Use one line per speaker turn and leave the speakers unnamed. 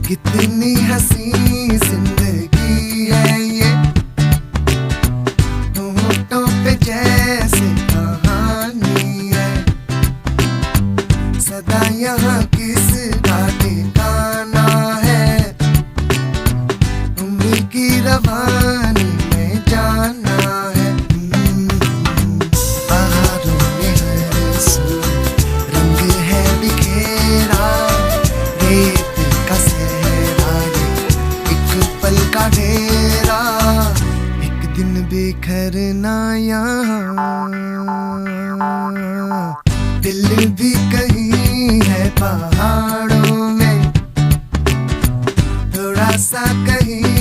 कितनी हसी जिंदगी है ये, होठों पे जैसे कहानी है। सदा यहाँ किसका ठिकाना है, उम्र की रवानी में जाना है। बहारों में हर सू रंग है बिखेरा, रेत का सहरा ये एक पल का डेरा। एक दिन बिखरना यहाँ, दिल भी कहीं है पहाड़ों में, थोड़ा सा कहीं